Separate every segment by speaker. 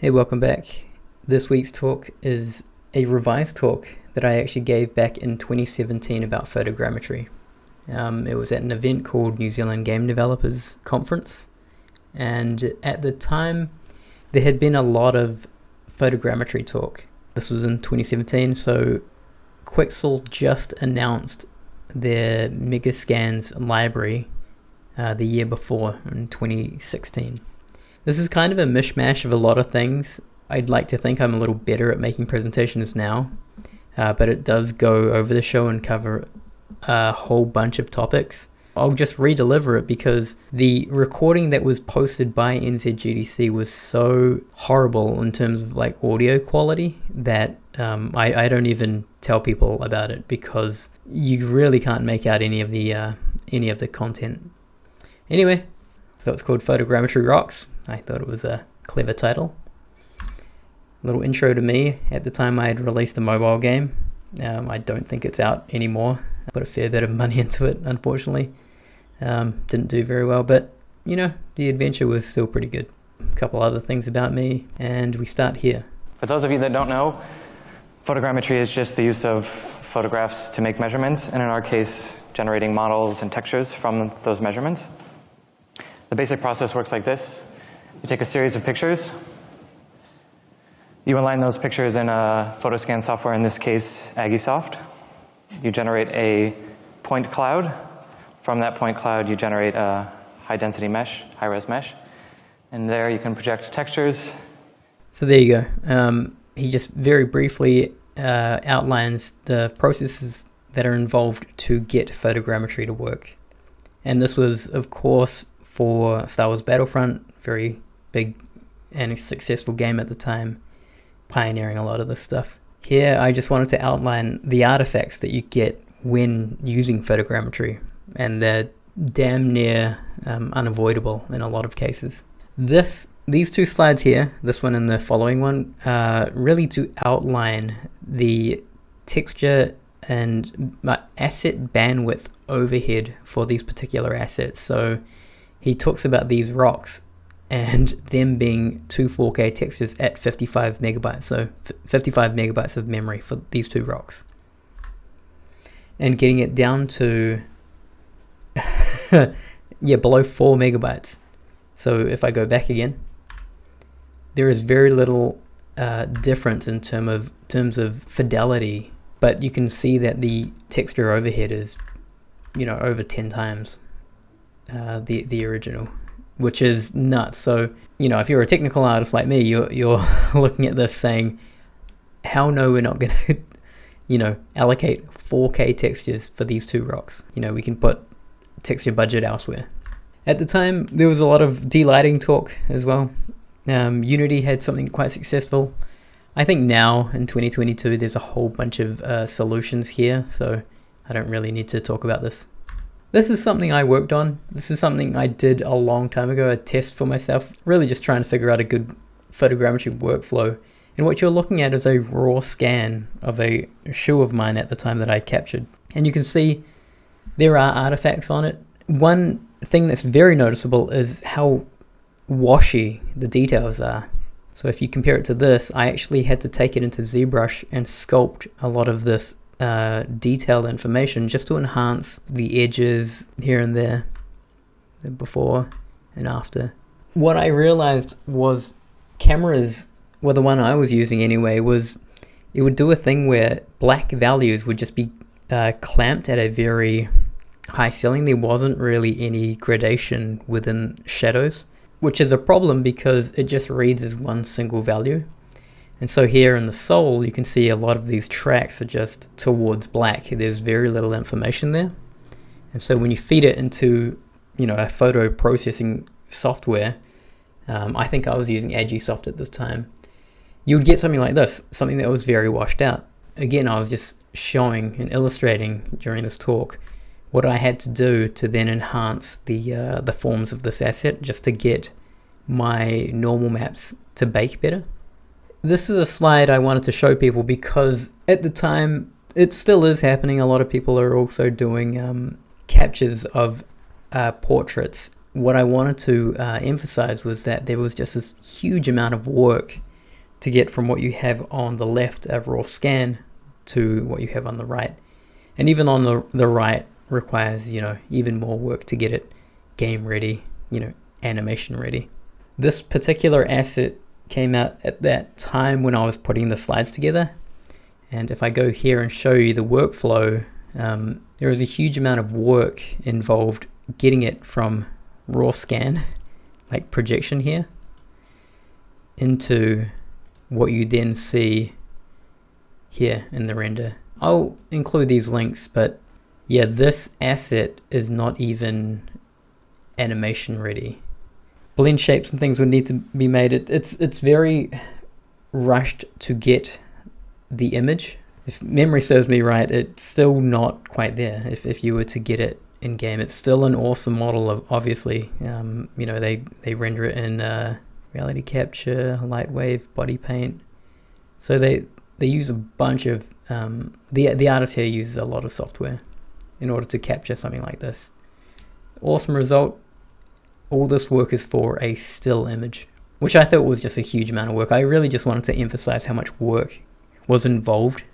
Speaker 1: Hey, welcome back. This week's talk is a revised talk that I actually gave back in 2017 about photogrammetry. It was at an event called New Zealand Game Developers Conference, and at the time there had been a lot of photogrammetry talk. This was in 2017, so Quicksilver just announced their Megascans library the year before, in 2016. This is kind of a mishmash of a lot of things. I'd like to think I'm a little better at making presentations now, but it does go over the show and cover a whole bunch of topics. I'll just re-deliver it because the recording that was posted by NZGDC was so horrible in terms of like audio quality that I don't even tell people about it because you really can't make out any of the content. Anyway, so it's called Photogrammetry Rocks. I thought it was a clever title. A little intro to me. At the time I had released a mobile game. I don't think it's out anymore. I put a fair bit of money into it, unfortunately. Didn't do very well, but you know, the adventure was still pretty good. A couple other things about me, and we start here.
Speaker 2: For those of you that don't know, photogrammetry is just the use of photographs to make measurements, and in our case, generating models and textures from those measurements. The basic process works like this. You take a series of pictures. You align those pictures in a photoscan software, in this case, AggieSoft. You generate a point cloud. From that point cloud, you generate a high-density mesh, high-res mesh. And there you can project textures.
Speaker 1: So there you go. He just very briefly outlines the processes that are involved to get photogrammetry to work. And this was, of course, for StarWars Battlefront, very big and successful game at the time, pioneering a lot of this stuff. Here, I just wanted to outline the artifacts that you get when using photogrammetry, and they're damn near unavoidable in a lot of cases. These two slides here, this one and the following one, really to outline the texture and asset bandwidth overhead for these particular assets. So he talks about these rocks and them being two 4K textures at 55 megabytes, so 55 megabytes of memory for these two rocks. And getting it down to, below 4 megabytes. So if I go back again, there is very little difference in terms of fidelity, but you can see that the texture overhead is, over 10 times the original, which is nuts. So, if you're a technical artist like me, you're looking at this saying, how no, we're not going to, allocate 4K textures for these two rocks. We can put texture budget elsewhere. At the time, there was a lot of delighting talk as well. Unity had something quite successful. I think now, in 2022, there's a whole bunch of solutions here, so I don't really need to talk about this. This is something I worked on. This is something I did a long time ago, a test for myself, really just trying to figure out a good photogrammetry workflow. And what you're looking at is a raw scan of a shoe of mine at the time that I captured. And you can see there are artifacts on it. One thing that's very noticeable is how washy the details are. So if you compare it to this, I actually had to take it into zBrush and sculpt a lot of this detailed information just to enhance the edges here and there, the before and after. What I realized was cameras, well, the one I was using anyway, was it would do a thing where black values would just be clamped at a very high ceiling. There wasn't really any gradation within shadows, which is a problem because it just reads as one single value. And so here in the sole, you can see a lot of these tracks are just towards black. There's very little information there. And so when you feed it into, a photo processing software, I think I was using AggieSoft at this time, you would get something like this, something that was very washed out. Again, I was just showing and illustrating during this talk what I had to do to then enhance the forms of this asset just to get my normal maps to bake better. This is a slide I wanted to show people because at the time, it still is happening. A lot of people are also doing captures of portraits. What I wanted to emphasize was that there was just this huge amount of work to get from what you have on the left, a raw scan, to what you have on the right. And even on the right requires, even more work to get it game ready, animation ready. This particular asset came out at that time when I was putting the slides together. And if I go here and show you the workflow, there is a huge amount of work involved getting it from raw scan, like projection here, into what you then see here in the render. I'll include these links, but yeah, this asset is not even animation ready. Blend shapes and things would need to be made. It's very rushed to get the image. If memory serves me right, it's still not quite there. If you were to get it in game, it's still an awesome model. Of obviously, they render it in reality capture, light wave, body paint. So they use a bunch of the artist here uses a lot of software in order to capture something like this. Awesome result. All this work is for a still image, which I thought was just a huge amount of work. I really just wanted to emphasize how much work was involved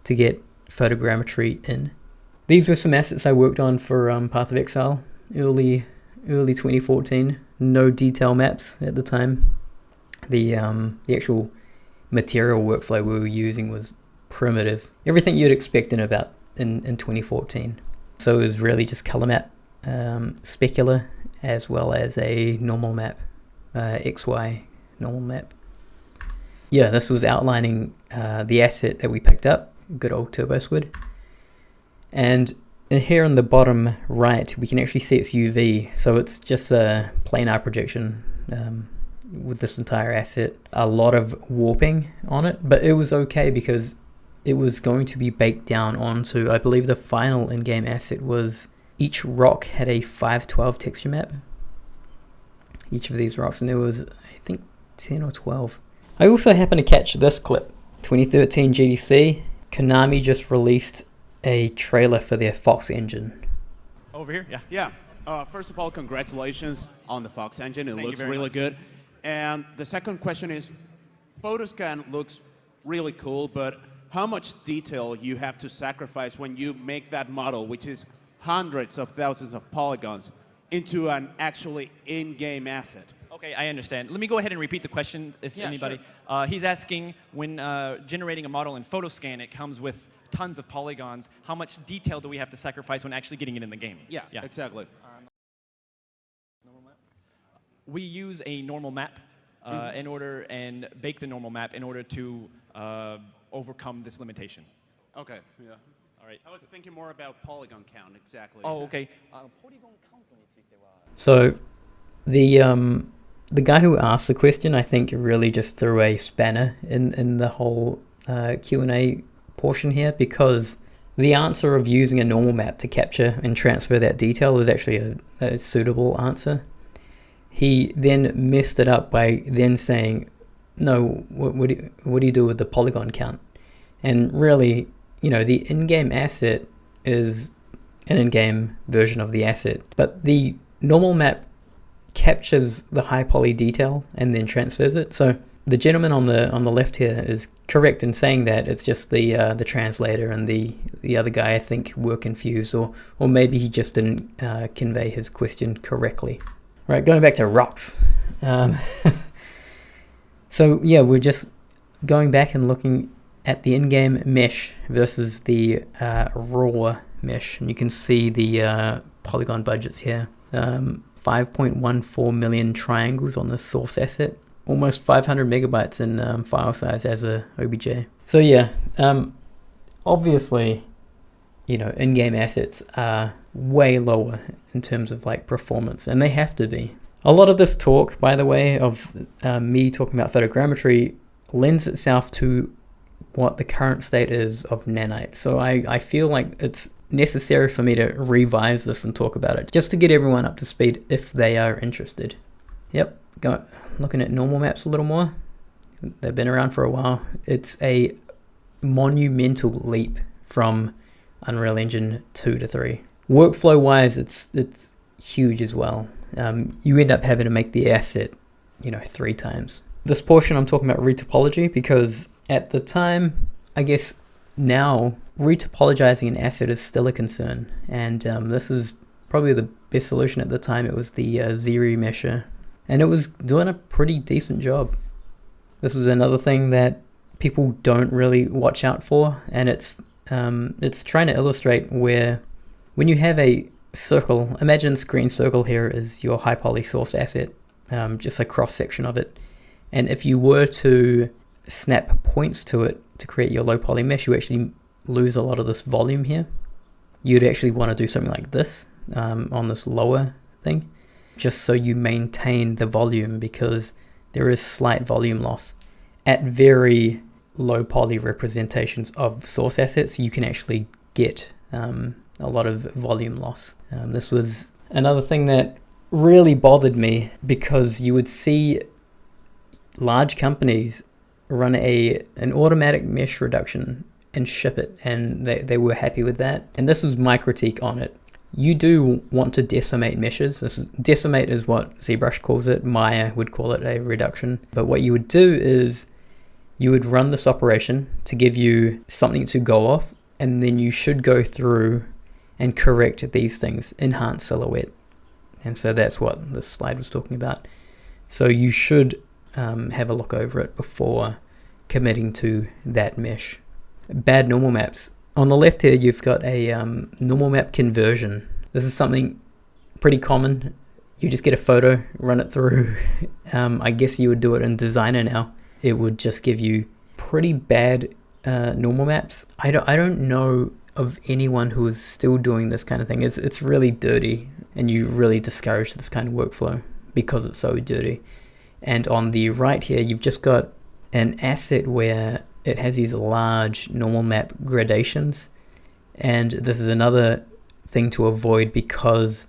Speaker 1: to get photogrammetry in. These were some assets I worked on for Path of Exile, early 2014. No detail maps at the time. The actual material workflow we were using was primitive. Everything you'd expect in 2014. So it was really just color map, specular, as well as a normal map, XY normal map. Yeah, this was outlining the asset that we picked up, good old turbo squid. And in here on the bottom right, we can actually see its UV. So it's just a planar projection with this entire asset. A lot of warping on it, but it was okay because it was going to be baked down onto, I believe the final in-game asset was each rock had a 512 texture map. Each of these rocks, and there was, I think, 10 or 12. I also happened to catch this clip. 2013 GDC, Konami just released a trailer for their Fox engine.
Speaker 3: Over here, yeah.
Speaker 4: Yeah. First of all, congratulations on the Fox engine. It looks really good. And the second question is, Photoscan looks really cool, but how much detail you have to sacrifice when you make that model, which is hundreds of thousands of polygons, into an actually in-game asset?
Speaker 3: Okay, I understand. Let me go ahead and repeat the question if anybody.
Speaker 4: Sure.
Speaker 3: He's asking, when generating a model in Photoscan, it comes with tons of polygons. How much detail do we have to sacrifice when actually getting it in the game?
Speaker 4: Yeah. Exactly.
Speaker 3: We use a normal map in order and bake the normal map in order to overcome this limitation.
Speaker 4: Okay. Yeah.
Speaker 3: All right.
Speaker 4: I was thinking more about Polygon Count, exactly.
Speaker 3: Oh, okay.
Speaker 1: So the guy who asked the question, I think, really just threw a spanner in the whole Q&A portion here, because the answer of using a normal map to capture and transfer that detail is actually a suitable answer. He then messed it up by then saying, no, what do you do with the polygon count? And really, the in-game asset is an in-game version of the asset, but the normal map captures the high poly detail and then transfers it. So the gentleman on the left here is correct in saying that. It's just the translator and the other guy, I think, were confused, or maybe he just didn't convey his question correctly. Right, going back to rocks. So yeah, we're just going back and looking at the in-game mesh versus the raw mesh, and you can see the polygon budgets here. 5.14 million triangles on the source asset, almost 500 megabytes in file size as a OBJ. So yeah, obviously, in-game assets are way lower in terms of performance, and they have to be. A lot of this talk, by the way, of me talking about photogrammetry lends itself to what the current state is of nanite. So I feel like it's necessary for me to revise this and talk about it, just to get everyone up to speed if they are interested. Yep, looking at normal maps a little more. They've been around for a while. It's a monumental leap from Unreal Engine 2 to 3. Workflow wise, it's huge as well. You end up having to make the asset 3 times This portion I'm talking about retopology because at the time, I guess now, retopologizing an asset is still a concern, and this is probably the best solution at the time. It was the zRemesher, and it was doing a pretty decent job. This was another thing that people don't really watch out for, and it's trying to illustrate where when you have a circle, imagine this green circle here is your high poly source asset, just a cross section of it, and if you were to snap points to it to create your low poly mesh, you actually lose a lot of this volume here. You'd actually want to do something like this on this lower thing, just so you maintain the volume, because there is slight volume loss. At very low poly representations of source assets, you can actually get a lot of volume loss. This was another thing that really bothered me, because you would see large companies run an automatic mesh reduction and ship it, and they were happy with that. And this is my critique on it. You do want to decimate meshes. Decimate is what zBrush calls it. Maya would call it a reduction. But what you would do is you would run this operation to give you something to go off, and then you should go through and correct these things, enhance silhouette. And so that's what this slide was talking about. So you should have a look over it before committing to that mesh. Bad normal maps. On the left here, you've got a normal map conversion. This is something pretty common. You just get a photo, run it through. I guess you would do it in Designer now. It would just give you pretty bad normal maps. I don't know of anyone who is still doing this kind of thing. It's really dirty, and you really discourage this kind of workflow because it's so dirty. And on the right here, you've just got an asset where it has these large normal map gradations, and this is another thing to avoid, because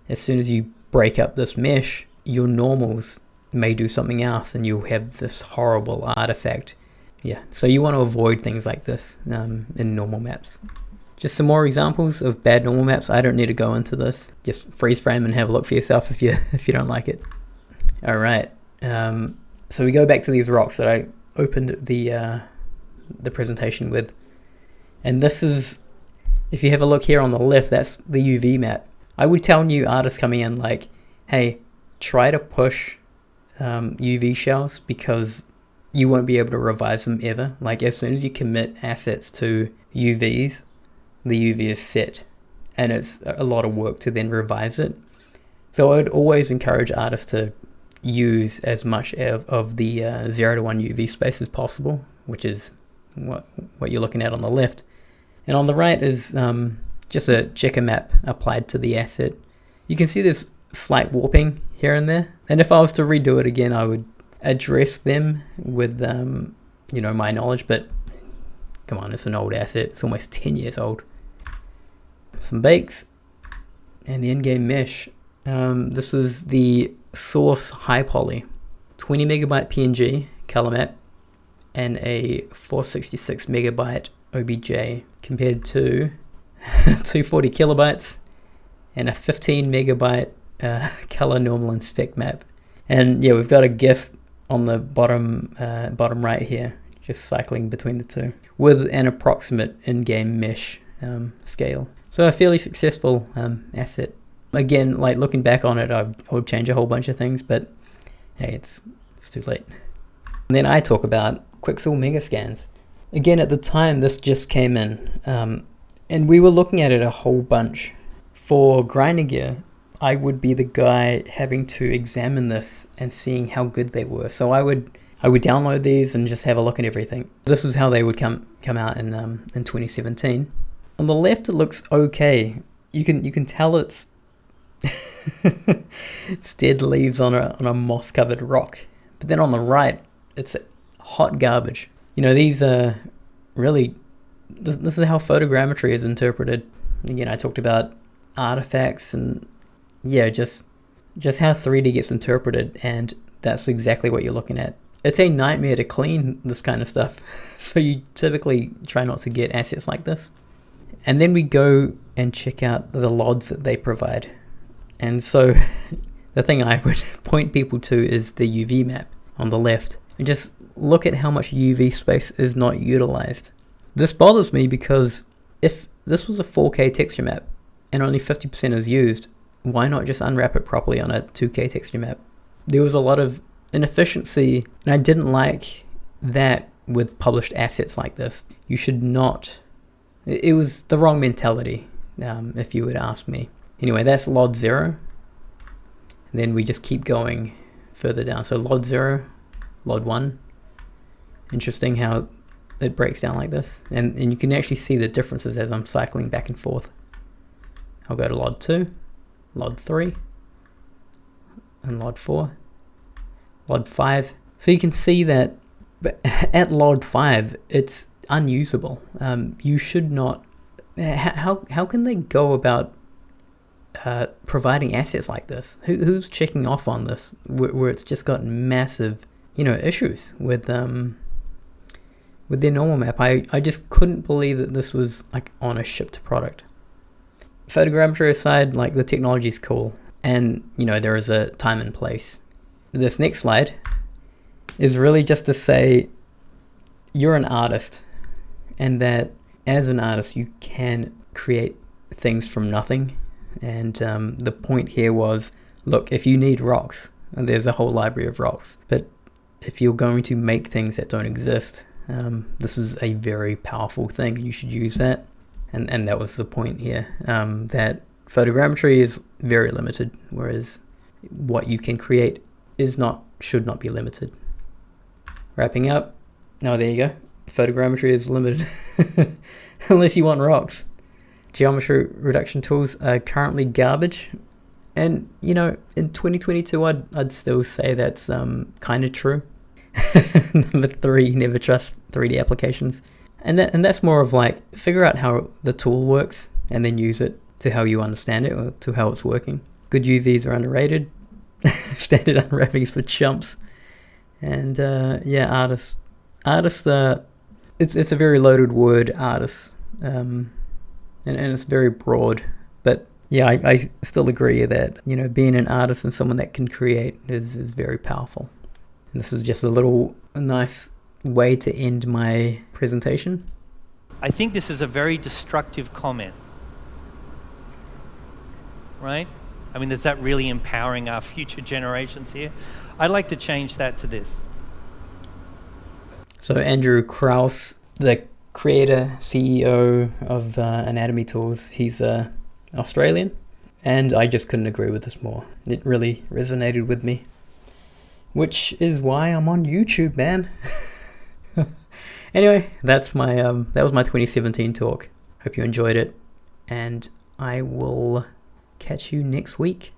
Speaker 1: as soon as you break up this mesh, your normals may do something else and you'll have this horrible artifact. Yeah, so you want to avoid things like this in normal maps. Just some more examples of bad normal maps. I don't need to go into this. Just freeze frame and have a look for yourself if you don't like it. All right. So we go back to these rocks that I opened the presentation with, and this is, if you have a look here on the left, that's the UV map. I would tell new artists coming in, like, hey, try to push UV shells, because you won't be able to revise them ever. Like, as soon as you commit assets to UVs, the UV is set, and it's a lot of work to then revise it. So I would always encourage artists to use as much of the 0 to 1 UV space as possible, which is what you're looking at on the left. And on the right is just a checker map applied to the asset. You can see there's slight warping here and there, and if I was to redo it again, I would address them with my knowledge. But come on, it's an old asset. It's almost 10 years old. Some bakes and the in-game mesh. This is the source high poly 20 megabyte PNG color map and a 466 megabyte OBJ, compared to 240 kilobytes and a 15 megabyte color normal and spec map. And yeah, we've got a GIF on the bottom right here, just cycling between the two with an approximate in-game mesh scale. So a fairly successful asset. Again, like, looking back on it, I would change a whole bunch of things, but hey, it's too late. And then I talk about Quicksilver Mega Scans. Again, at the time, this just came in, and we were looking at it a whole bunch. For grinding gear, I would be the guy having to examine this and seeing how good they were. So I would download these and just have a look at everything. This is how they would come out in 2017. On the left, it looks okay. You can tell it's it's dead leaves on a moss-covered rock. But then on the right, it's hot garbage. These are really, this is how photogrammetry is interpreted. Again, I talked about artifacts and yeah, just how 3D gets interpreted, and that's exactly what you're looking at. It's a nightmare to clean this kind of stuff, so you typically try not to get assets like this. And then we go and check out the LODs that they provide. And so the thing I would point people to is the UV map. on the left, and just look at how much UV space is not utilized. This bothers me because if this was a 4K texture map and only 50% is used, why not just unwrap it properly on a 2K texture map? There was a lot of inefficiency, and I didn't like that with published assets like this. You should not, it was the wrong mentality, if you would ask me. Anyway, that's LOD 0. And then we just keep going further down. So LOD 0, LOD 1. Interesting how it breaks down like this. And you can actually see the differences as I'm cycling back and forth. I'll go to LOD 2, LOD 3, and LOD 4, LOD 5. So you can see that at LOD 5, it's unusable. You should not, how can they go about providing assets like this? Who's checking off on this where it's just got massive, issues with their normal map? I just couldn't believe that this was like on a shipped product. Photogrammetry aside, like, the technology is cool, and there is a time and place. This next slide is really just to say you're an artist, and that as an artist you can create things from nothing. And the point here was, look, if you need rocks, and there's a whole library of rocks, but if you're going to make things that don't exist, this is a very powerful thing, and you should use that. And that was the point here, that photogrammetry is very limited, whereas what you can create should not be limited. Wrapping up, there you go. Photogrammetry is limited, unless you want rocks. Geometry reduction tools are currently garbage, and in 2022 I'd still say that's kind of true. Number 3, never trust 3D applications. And that's more of like, figure out how the tool works and then use it to how you understand it, or to how it's working. Good UVs are underrated. Standard unwrappings for chumps. And artists. It's a very loaded word, artists. And it's very broad. But yeah, I still agree that being an artist and someone that can create is very powerful. And this is just a nice way to end my presentation.
Speaker 5: I think this is a very destructive comment, right? I mean, is that really empowering our future generations here? I'd like to change that to this.
Speaker 1: So Andrew Cawrse, the creator, CEO of Anatomy Tools, he's Australian, and I just couldn't agree with this more. It really resonated with me, which is why I'm on YouTube, man. Anyway, that's my that was my 2017 talk. Hope you enjoyed it, and I will catch you next week.